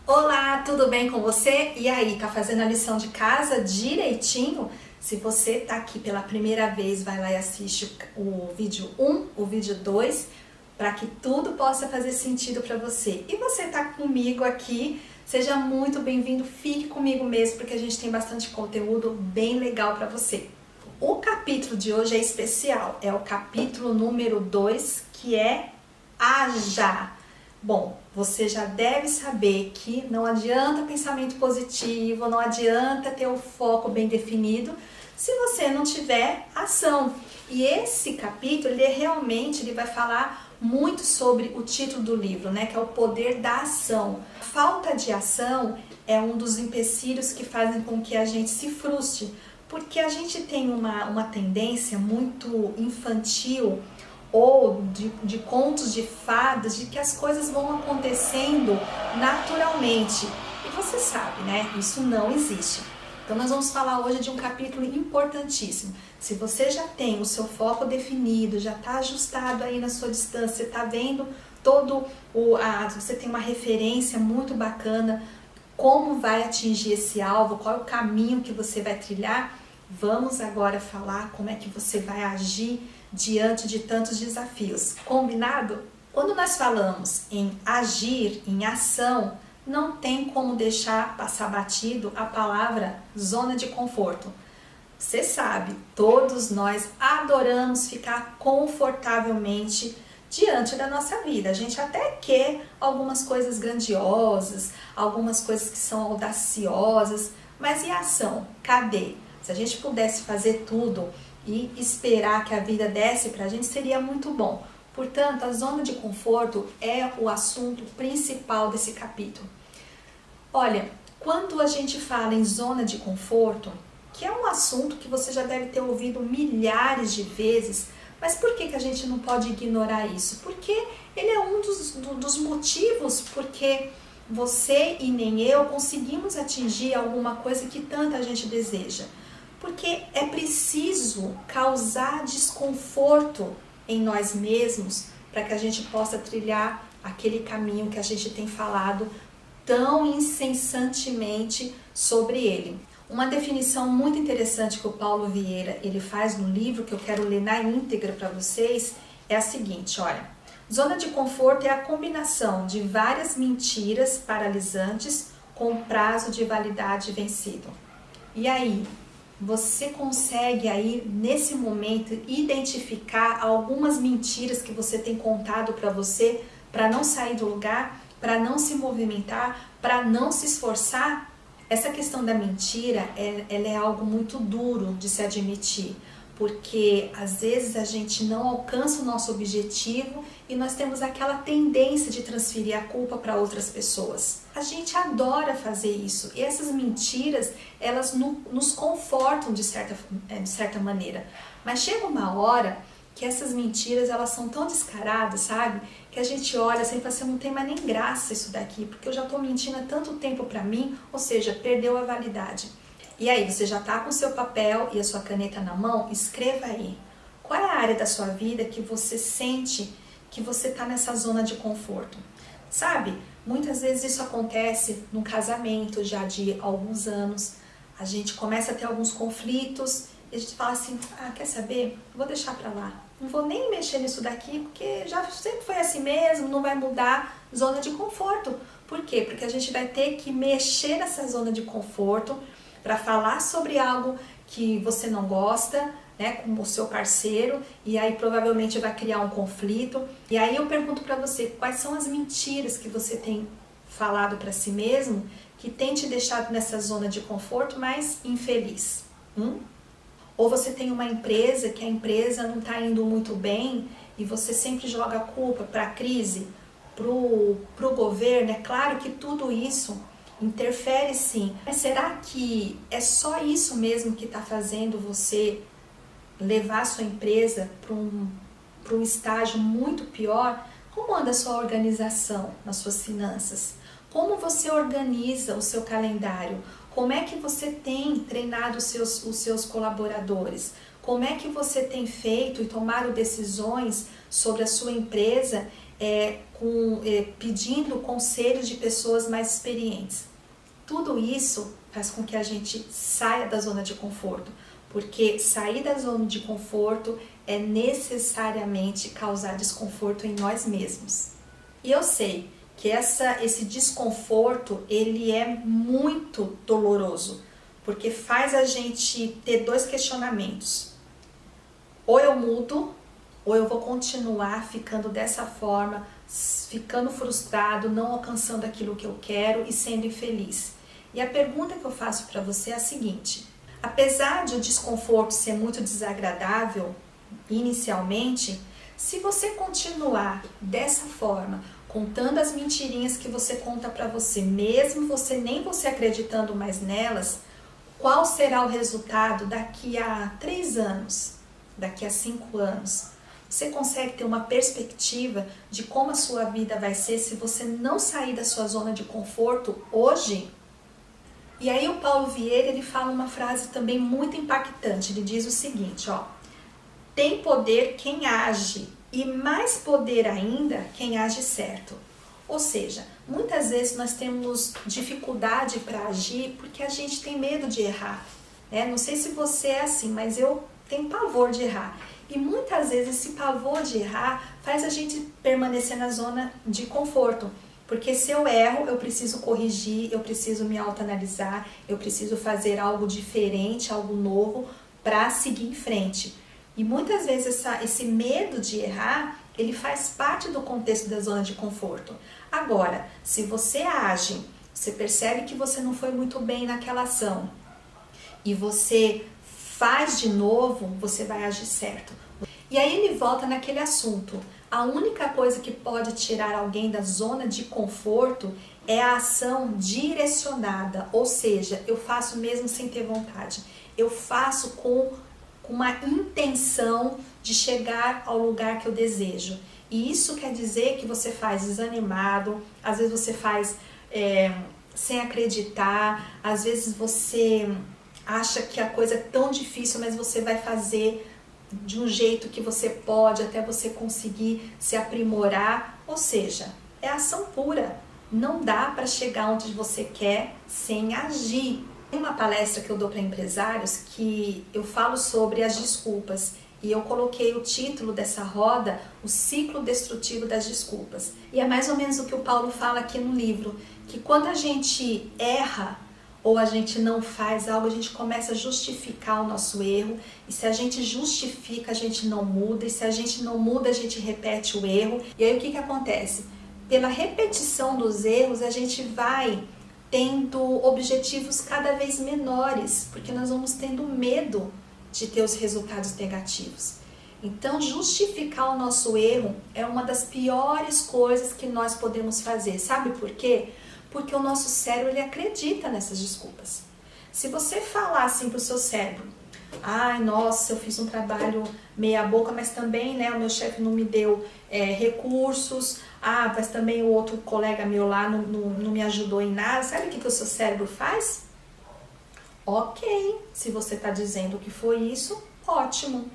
Olá, tudo bem com você? E aí, tá fazendo a lição de casa direitinho? Se você tá aqui pela primeira vez, vai lá e assiste o vídeo 1, o vídeo 2, para que tudo possa fazer sentido para você. E você tá comigo aqui, seja muito bem-vindo, fique comigo mesmo, porque a gente tem bastante conteúdo bem legal para você. O capítulo de hoje é especial, é o capítulo número 2, que é Haja. Bom, você já deve saber que não adianta pensamento positivo, não adianta ter o foco bem definido se você não tiver ação. E esse capítulo, ele vai falar muito sobre o título do livro, né, que é o poder da ação. Falta de ação é um dos empecilhos que fazem com que a gente se frustre, porque a gente tem uma tendência muito infantil ou de contos de fadas, de que as coisas vão acontecendo naturalmente. E você sabe, né? Isso não existe. Então nós vamos falar hoje de um capítulo importantíssimo. Se você já tem o seu foco definido, já está ajustado aí na sua distância, você está vendo você tem uma referência muito bacana, como vai atingir esse alvo, qual é o caminho que você vai trilhar, vamos agora falar como é que você vai agir diante de tantos desafios. Combinado? Quando nós falamos em agir, em ação, não tem como deixar passar batido a palavra zona de conforto. Você sabe, todos nós adoramos ficar confortavelmente diante da nossa vida. A gente até quer algumas coisas grandiosas, algumas coisas que são audaciosas, mas e a ação? Cadê? Se a gente pudesse fazer tudo e esperar que a vida desse pra gente, seria muito bom. Portanto, a zona de conforto é o assunto principal desse capítulo. Olha, quando a gente fala em zona de conforto, que é um assunto que você já deve ter ouvido milhares de vezes, mas por que a gente não pode ignorar isso? Porque ele é um dos motivos porque você e nem eu conseguimos atingir alguma coisa que tanta gente deseja. Porque é preciso causar desconforto em nós mesmos para que a gente possa trilhar aquele caminho que a gente tem falado tão incessantemente sobre ele. Uma definição muito interessante que o Paulo Vieira ele faz no livro, que eu quero ler na íntegra para vocês, é a seguinte, olha. Zona de conforto é a combinação de várias mentiras paralisantes com prazo de validade vencido. E aí? Você consegue aí, nesse momento, identificar algumas mentiras que você tem contado para você, para não sair do lugar, para não se movimentar, para não se esforçar? Essa questão da mentira, ela é algo muito duro de se admitir, porque às vezes a gente não alcança o nosso objetivo e nós temos aquela tendência de transferir a culpa para outras pessoas. A gente adora fazer isso e essas mentiras, elas nos confortam de certa maneira, mas chega uma hora que essas mentiras, elas são tão descaradas, sabe? Que a gente olha assim e fala assim, não tem mais nem graça isso daqui, porque eu já estou mentindo há tanto tempo para mim, ou seja, perdeu a validade. E aí, você já está com o seu papel e a sua caneta na mão? Escreva aí. Qual é a área da sua vida que você sente que você está nessa zona de conforto? Sabe, muitas vezes isso acontece num casamento já de alguns anos. A gente começa a ter alguns conflitos e a gente fala assim, quer saber? Vou deixar para lá. Não vou nem mexer nisso daqui, porque já sempre foi assim mesmo, não vai mudar. Zona de conforto. Por quê? Porque a gente vai ter que mexer nessa zona de conforto para falar sobre algo que você não gosta, né, com o seu parceiro, e aí provavelmente vai criar um conflito. E aí eu pergunto para você, quais são as mentiras que você tem falado para si mesmo que tem te deixado nessa zona de conforto mais infeliz? Ou você tem uma empresa que a empresa não está indo muito bem e você sempre joga a culpa para a crise, pro governo. É claro que tudo isso interfere sim, mas será que é só isso mesmo que está fazendo você levar a sua empresa para um estágio muito pior? Como anda a sua organização nas suas finanças? Como você organiza o seu calendário? Como é que você tem treinado os seus colaboradores? Como é que você tem feito e tomado decisões sobre a sua empresa pedindo conselhos de pessoas mais experientes. Tudo isso faz com que a gente saia da zona de conforto, porque sair da zona de conforto é necessariamente causar desconforto em nós mesmos. E eu sei que esse desconforto, ele é muito doloroso, porque faz a gente ter dois questionamentos. Ou eu mudo, ou eu vou continuar ficando dessa forma, ficando frustrado, não alcançando aquilo que eu quero e sendo infeliz. E a pergunta que eu faço para você é a seguinte: apesar de o desconforto ser muito desagradável inicialmente, se você continuar dessa forma, contando as mentirinhas que você conta para você, mesmo nem você acreditando mais nelas, qual será o resultado daqui a 3 anos, daqui a 5 anos? Você consegue ter uma perspectiva de como a sua vida vai ser se você não sair da sua zona de conforto hoje? E aí o Paulo Vieira, ele fala uma frase também muito impactante. Ele diz o seguinte, ó: tem poder quem age, e mais poder ainda quem age certo. Ou seja, muitas vezes nós temos dificuldade para agir porque a gente tem medo de errar, né? Não sei se você é assim, mas eu tenho pavor de errar. E muitas vezes esse pavor de errar faz a gente permanecer na zona de conforto. Porque se eu erro, eu preciso corrigir, eu preciso me autoanalisar, eu preciso fazer algo diferente, algo novo para seguir em frente. E muitas vezes esse medo de errar, ele faz parte do contexto da zona de conforto. Agora, se você age, você percebe que você não foi muito bem naquela ação e você faz de novo, você vai agir certo. E aí ele volta naquele assunto. A única coisa que pode tirar alguém da zona de conforto é a ação direcionada, ou seja, eu faço mesmo sem ter vontade. Eu faço com uma intenção de chegar ao lugar que eu desejo. E isso quer dizer que você faz desanimado, às vezes você faz sem acreditar, às vezes você acha que a coisa é tão difícil, mas você vai fazer de um jeito que você pode, até você conseguir se aprimorar. Ou seja, é ação pura. Não dá para chegar onde você quer sem agir. Tem uma palestra que eu dou para empresários que eu falo sobre as desculpas. E eu coloquei o título dessa roda, o ciclo destrutivo das desculpas. E é mais ou menos o que o Paulo fala aqui no livro, que quando a gente erra, ou a gente não faz algo, a gente começa a justificar o nosso erro, e se a gente justifica, a gente não muda, e se a gente não muda, a gente repete o erro. E aí o que acontece? Pela repetição dos erros, a gente vai tendo objetivos cada vez menores, porque nós vamos tendo medo de ter os resultados negativos. Então, justificar o nosso erro é uma das piores coisas que nós podemos fazer. Sabe por quê? Porque o nosso cérebro, ele acredita nessas desculpas. Se você falar assim para o seu cérebro: ai, nossa, eu fiz um trabalho meia boca, mas também, né, o meu chefe não me deu recursos, mas também o outro colega meu lá não me ajudou em nada. Sabe o que o seu cérebro faz? Ok, se você está dizendo que foi isso, ótimo.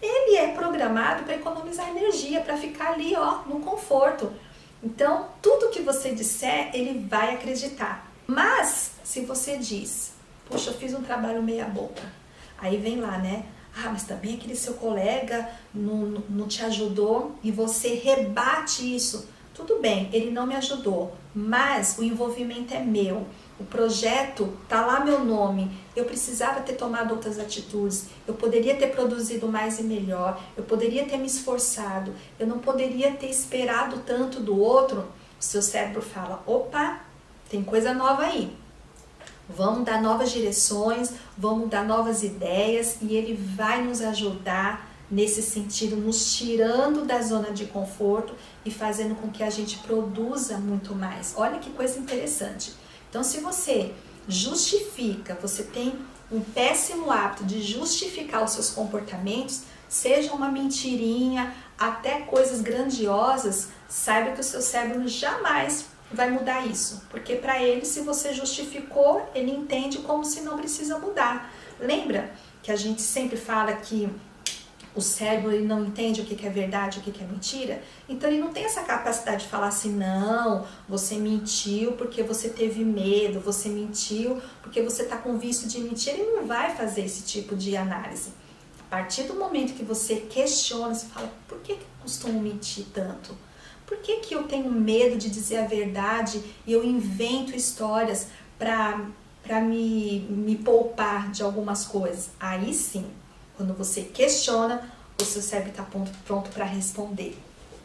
Ele é programado para economizar energia, para ficar ali, ó, no conforto. Então, tudo que você disser, ele vai acreditar. Mas, se você diz: puxa, eu fiz um trabalho meia boca, aí vem lá, né? Mas também aquele seu colega não te ajudou, e você rebate isso. Tudo bem, ele não me ajudou, mas o envolvimento é meu. O projeto tá lá meu nome, eu precisava ter tomado outras atitudes, eu poderia ter produzido mais e melhor, eu poderia ter me esforçado, eu não poderia ter esperado tanto do outro. O seu cérebro fala: opa, tem coisa nova aí, vamos dar novas direções, vamos dar novas ideias, e ele vai nos ajudar nesse sentido, nos tirando da zona de conforto e fazendo com que a gente produza muito mais. Olha que coisa interessante. Então, se você justifica, você tem um péssimo hábito de justificar os seus comportamentos, seja uma mentirinha, até coisas grandiosas, saiba que o seu cérebro jamais vai mudar isso. Porque para ele, se você justificou, ele entende como se não precisa mudar. Lembra que a gente sempre fala que o cérebro ele não entende o que é verdade, o que é mentira, então ele não tem essa capacidade de falar assim, não, você mentiu porque você teve medo, você mentiu porque você está com vício de mentir, ele não vai fazer esse tipo de análise. A partir do momento que você questiona, você fala, por que eu costumo mentir tanto? Por que eu tenho medo de dizer a verdade e eu invento histórias para me poupar de algumas coisas? Aí sim, quando você questiona, o seu cérebro está pronto para responder.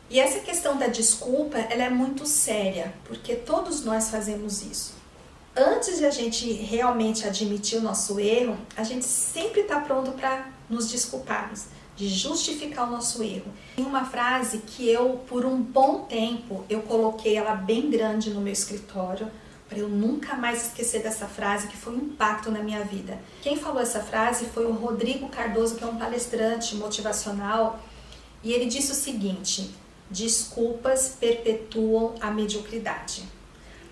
E essa questão da desculpa, ela é muito séria, porque todos nós fazemos isso. Antes de a gente realmente admitir o nosso erro, a gente sempre está pronto para nos desculparmos, de justificar o nosso erro. Tem uma frase que eu, por um bom tempo, eu coloquei ela bem grande no meu escritório, para eu nunca mais esquecer dessa frase, que foi um impacto na minha vida. Quem falou essa frase foi o Rodrigo Cardoso, que é um palestrante motivacional, e ele disse o seguinte: desculpas perpetuam a mediocridade.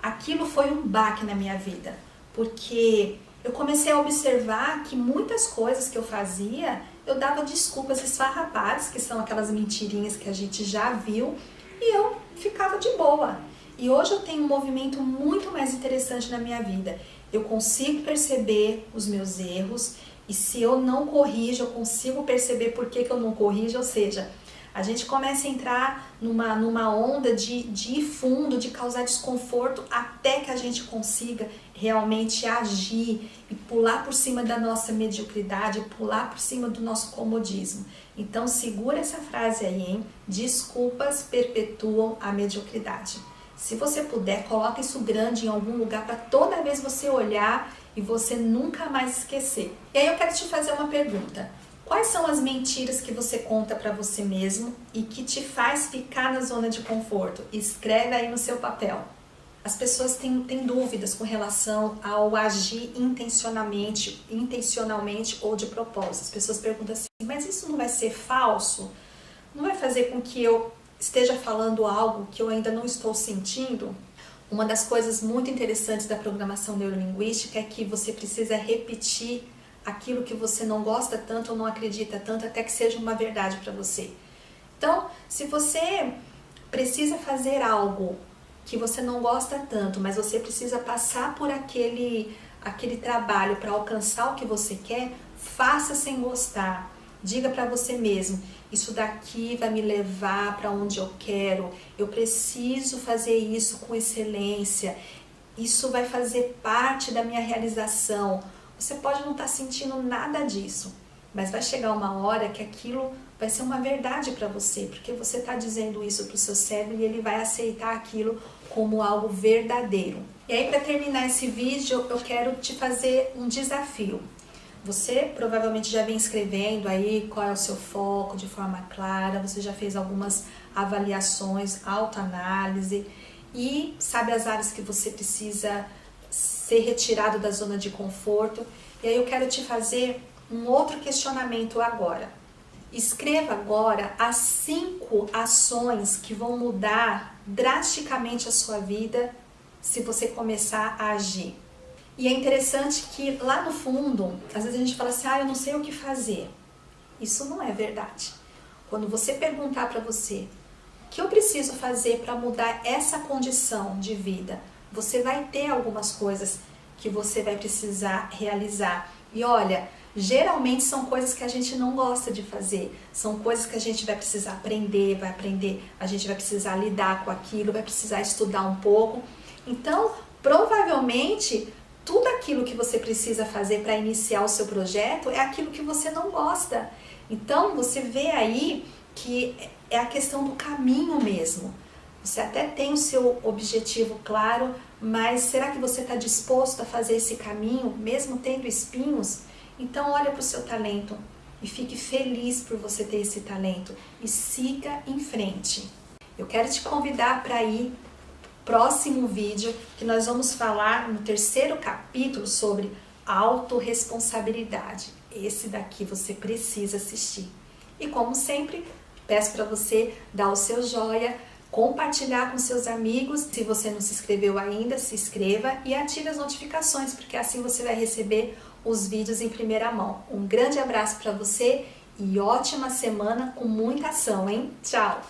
Aquilo foi um baque na minha vida, porque eu comecei a observar que muitas coisas que eu fazia, eu dava desculpas esfarrapadas, que são aquelas mentirinhas que a gente já viu, e eu ficava de boa. E hoje eu tenho um movimento muito mais interessante na minha vida. Eu consigo perceber os meus erros, e se eu não corrijo, eu consigo perceber por que eu não corrijo, ou seja, a gente começa a entrar numa onda de ir fundo, de causar desconforto, até que a gente consiga realmente agir e pular por cima da nossa mediocridade, pular por cima do nosso comodismo. Então segura essa frase aí, hein? Desculpas perpetuam a mediocridade. Se você puder, coloca isso grande em algum lugar para toda vez você olhar e você nunca mais esquecer. E aí eu quero te fazer uma pergunta. Quais são as mentiras que você conta para você mesmo e que te faz ficar na zona de conforto? Escreve aí no seu papel. As pessoas têm dúvidas com relação ao agir intencionalmente ou de propósito. As pessoas perguntam assim, mas isso não vai ser falso? Não vai fazer com que eu esteja falando algo que eu ainda não estou sentindo? Uma das coisas muito interessantes da programação neurolinguística é que você precisa repetir aquilo que você não gosta tanto ou não acredita tanto, até que seja uma verdade para você. Então, se você precisa fazer algo que você não gosta tanto, mas você precisa passar por aquele trabalho para alcançar o que você quer, faça sem gostar. Diga para você mesmo, isso daqui vai me levar para onde eu quero, eu preciso fazer isso com excelência, isso vai fazer parte da minha realização. Você pode não estar sentindo nada disso, mas vai chegar uma hora que aquilo vai ser uma verdade para você, porque você está dizendo isso para o seu cérebro e ele vai aceitar aquilo como algo verdadeiro. E aí, para terminar esse vídeo, eu quero te fazer um desafio. Você provavelmente já vem escrevendo aí qual é o seu foco de forma clara, você já fez algumas avaliações, autoanálise e sabe as áreas que você precisa ser retirado da zona de conforto. E aí eu quero te fazer um outro questionamento agora. Escreva agora as 5 ações que vão mudar drasticamente a sua vida se você começar a agir. E é interessante que lá no fundo, às vezes a gente fala assim, eu não sei o que fazer. Isso não é verdade. Quando você perguntar para você, o que eu preciso fazer para mudar essa condição de vida? Você vai ter algumas coisas que você vai precisar realizar. E olha, geralmente são coisas que a gente não gosta de fazer. São coisas que a gente vai precisar aprender, a gente vai precisar lidar com aquilo, vai precisar estudar um pouco. Então, provavelmente, tudo aquilo que você precisa fazer para iniciar o seu projeto é aquilo que você não gosta. Então, você vê aí que é a questão do caminho mesmo. Você até tem o seu objetivo claro, mas será que você está disposto a fazer esse caminho, mesmo tendo espinhos? Então olha para o seu talento e fique feliz por você ter esse talento e siga em frente. Eu quero te convidar para ir pro próximo vídeo, que nós vamos falar no 3º capítulo sobre autorresponsabilidade. Esse daqui você precisa assistir. E como sempre, peço para você dar o seu joia, compartilhar com seus amigos. Se você não se inscreveu ainda, se inscreva e ative as notificações, porque assim você vai receber os vídeos em primeira mão. Um grande abraço para você e ótima semana com muita ação, hein? Tchau!